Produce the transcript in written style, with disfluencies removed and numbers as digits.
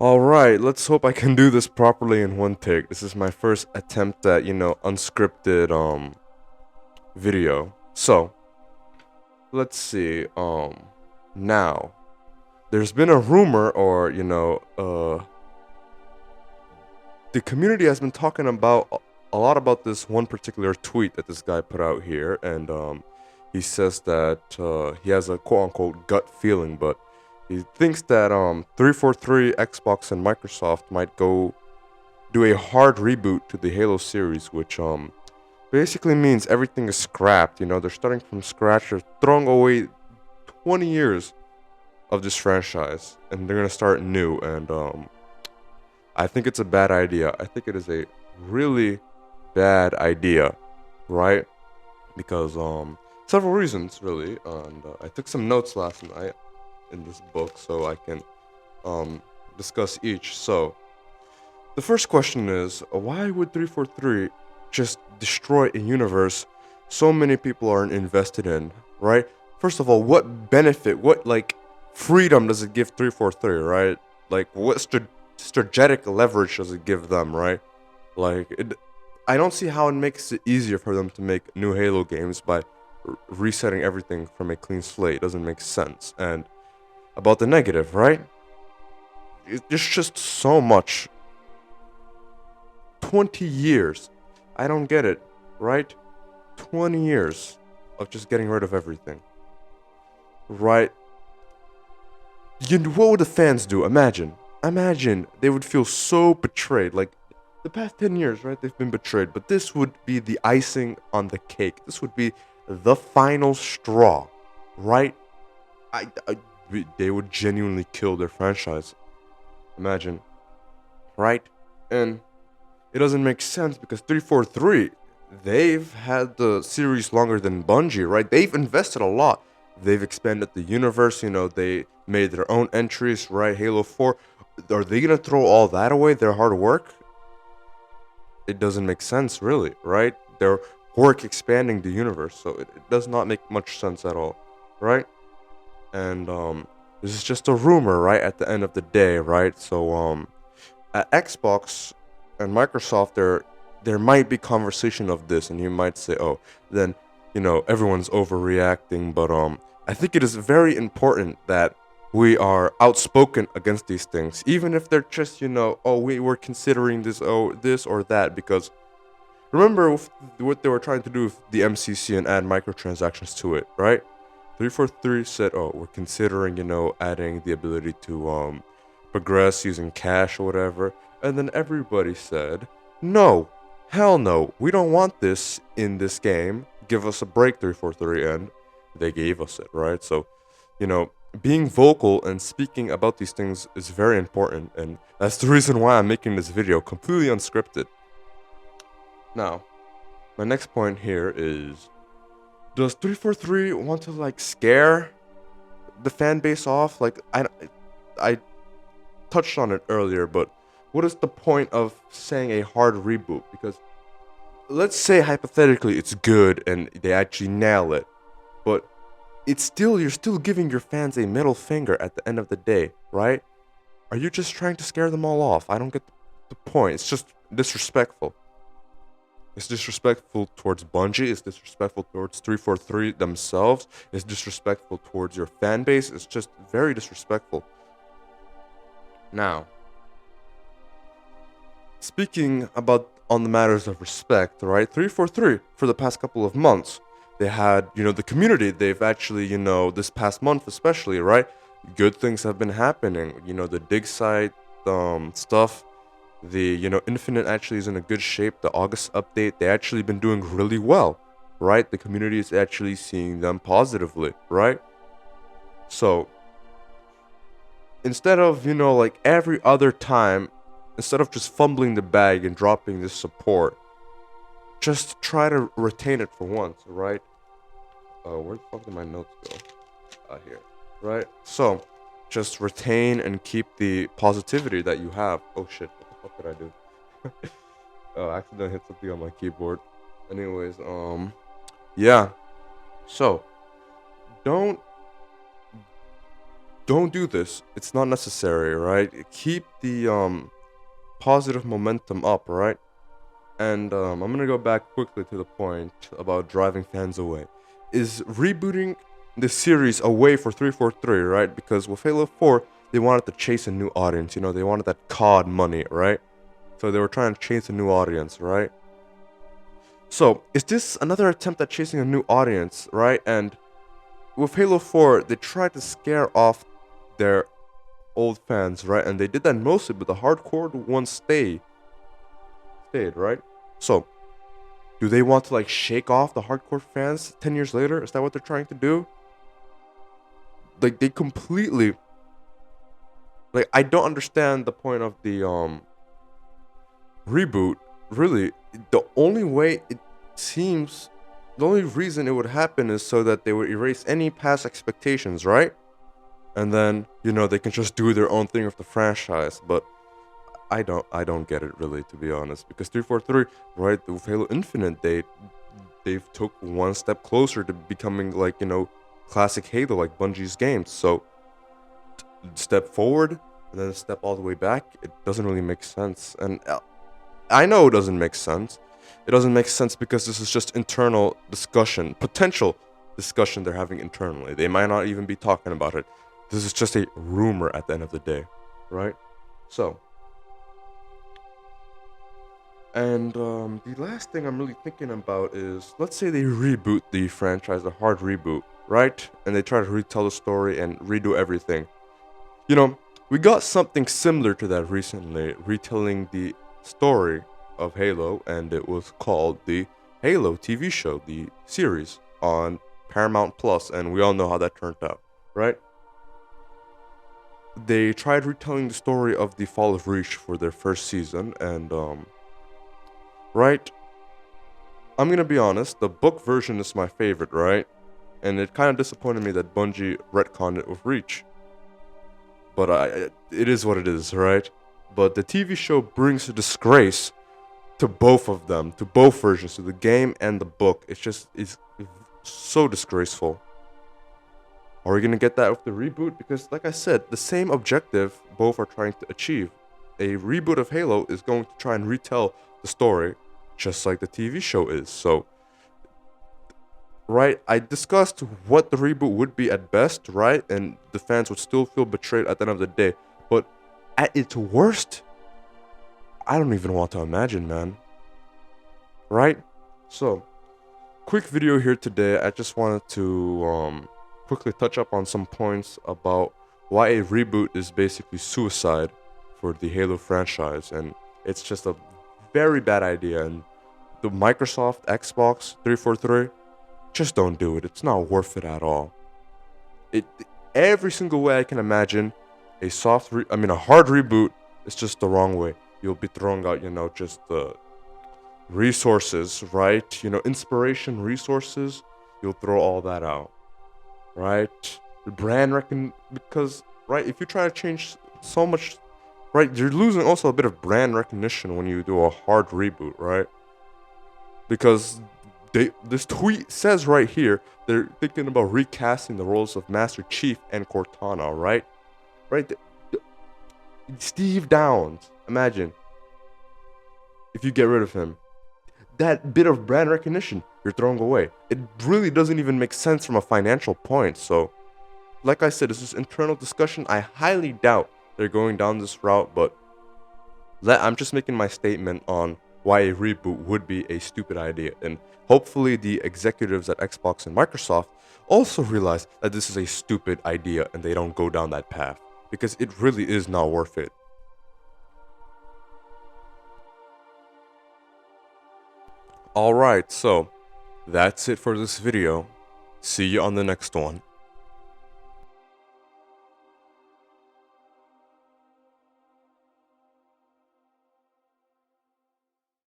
Alright, let's hope I can do this properly in one take. This is my first attempt at, unscripted video. So, let's see. Now, there's been a rumor or, the community has been talking about a lot about this one particular tweet that this guy put out here, and he says that he has a quote unquote gut feeling, but he thinks that 343 Xbox and Microsoft might go do a hard reboot to the Halo series, which basically means everything is scrapped. They're starting from scratch. They're throwing away 20 years of this franchise, and they're gonna start new. And I think it's a bad idea. I think it is a really bad idea, right? Because several reasons really, and I took some notes last night in this book so I can discuss each. So the first question is, why would 343 just destroy a universe so many people aren't invested in, right? First of all, what benefit, what like freedom does it give 343, right? Like what strategic leverage does it give them, right? Like I don't see how it makes it easier for them to make new Halo games by resetting everything from a clean slate. It doesn't make sense. And about the negative, right? There's just so much. 20 years. I don't get it, right? 20 years of just getting rid of everything. Right? What would the fans do? Imagine they would feel so betrayed. Like the past 10 years, right? They've been betrayed, but this would be the icing on the cake. This would be the final straw, right? I they would genuinely kill their franchise. Imagine, right? And it doesn't make sense because 343, they've had the series longer than Bungie, right? They've invested a lot. They've expanded the universe, they made their own entries, right? Halo 4. Are they going to throw all that away, their hard work? It doesn't make sense, really, right? Their work expanding the universe, so it does not make much sense at all, right? And this is just a rumor, right? At the end of the day, right? So at Xbox and Microsoft, there might be conversation of this, and you might say, oh, then everyone's overreacting. But I think it is very important that we are outspoken against these things, even if they're just oh, we were considering this, oh, this or that. Because remember what they were trying to do with the MCC and add microtransactions to it, right? 343 said, oh, we're considering adding the ability to progress using cash or whatever. And then everybody said, no, hell no, we don't want this in this game. Give us a break, 343. And they gave us it, right? So, being vocal and speaking about these things is very important. And that's the reason why I'm making this video completely unscripted. Now, my next point here is, does 343 want to like scare the fan base off? Like, I touched on it earlier, but what is the point of saying a hard reboot? Because let's say hypothetically it's good and they actually nail it, but you're still giving your fans a middle finger at the end of the day, right? Are you just trying to scare them all off? I don't get the point. It's just disrespectful. It's disrespectful towards Bungie. It's disrespectful towards 343 themselves. It's disrespectful towards your fan base. It's just very disrespectful. Now, speaking about on the matters of respect, right? 343 for the past couple of months, they had, the community. They've actually, this past month especially, right? Good things have been happening. The dig site stuff. The Infinite actually is in a good shape. The August update, they actually been doing really well, right? The community is actually seeing them positively, right? So instead of like every other time, instead of just fumbling the bag and dropping this support, just try to retain it for once, right? Where the fuck did my notes go? Here, right? So just retain and keep the positivity that you have. Oh shit, what the fuck did I do? Oh, I accidentally hit something on my keyboard. Anyways, yeah. So don't don't do this. It's not necessary, right? Keep the positive momentum up, right? And I'm gonna go back quickly to the point about driving fans away. Is rebooting the series away for 343, right? Because with Halo 4, they wanted to chase a new audience. You know, they wanted that COD money, right? So they were trying to chase a new audience, right? So is this another attempt at chasing a new audience, right? And with Halo 4, they tried to scare off their old fans, right? And they did that mostly, but the hardcore ones stayed, right? So do they want to like shake off the hardcore fans 10 years later? Is that what they're trying to do? Like they completely like I don't understand the point of the reboot. Really, the only way it seems the only reason it would happen is so that they would erase any past expectations, right? And then, you know, they can just do their own thing with the franchise, but I don't get it really, to be honest, because 343, right, with Halo Infinite, they've took one step closer to becoming like, you know, classic Halo, like Bungie's games. So step forward and then step all the way back, it doesn't really make sense. And I know it doesn't make sense. It doesn't make sense because this is just internal discussion, potential discussion they're having internally. They might not even be talking about it. This is just a rumor at the end of the day, right? So, and the last thing I'm really thinking about is, let's say they reboot the franchise, a hard reboot, right? And they try to retell the story and redo everything. You know, we got something similar to that recently, retelling the story of Halo, and it was called the Halo TV show, the series on Paramount Plus, and we all know how that turned out, right? They tried retelling the story of the Fall of Reach for their first season, and right, I'm gonna be honest, the book version is my favorite, right? And it kind of disappointed me that Bungie retconned it with Reach. But it is what it is, right? But the TV show brings a disgrace to both of them, to both versions, to the game and the book. It's so disgraceful. Are we gonna get that with the reboot? Because, like I said, the same objective both are trying to achieve. A reboot of Halo is going to try and retell the story, just like the TV show is. So, right, I discussed what the reboot would be at best, right, and the fans would still feel betrayed at the end of the day. But at its worst, I don't even want to imagine, man. Right? So, quick video here today. I just wanted to quickly touch up on some points about why a reboot is basically suicide for the Halo franchise, and it's just a very bad idea. And the Microsoft Xbox 343, just don't do it. It's not worth it at all. It every single way I can imagine, a hard reboot is just the wrong way. You'll be throwing out, you know, just the resources, right? You know, inspiration, resources. You'll throw all that out, right? The brand because right, if you try to change so much, right, you're losing also a bit of brand recognition when you do a hard reboot, right? Because this tweet says right here they're thinking about recasting the roles of Master Chief and Cortana, right? Right? Steve Downs. Imagine if you get rid of him. That bit of brand recognition you're throwing away. It really doesn't even make sense from a financial point. So, like I said, this is internal discussion. I highly doubt they're going down this route, but I'm just making my statement on why a reboot would be a stupid idea. And hopefully the executives at Xbox and Microsoft also realize that this is a stupid idea and they don't go down that path, because it really is not worth it. Alright, so that's it for this video. See you on the next one.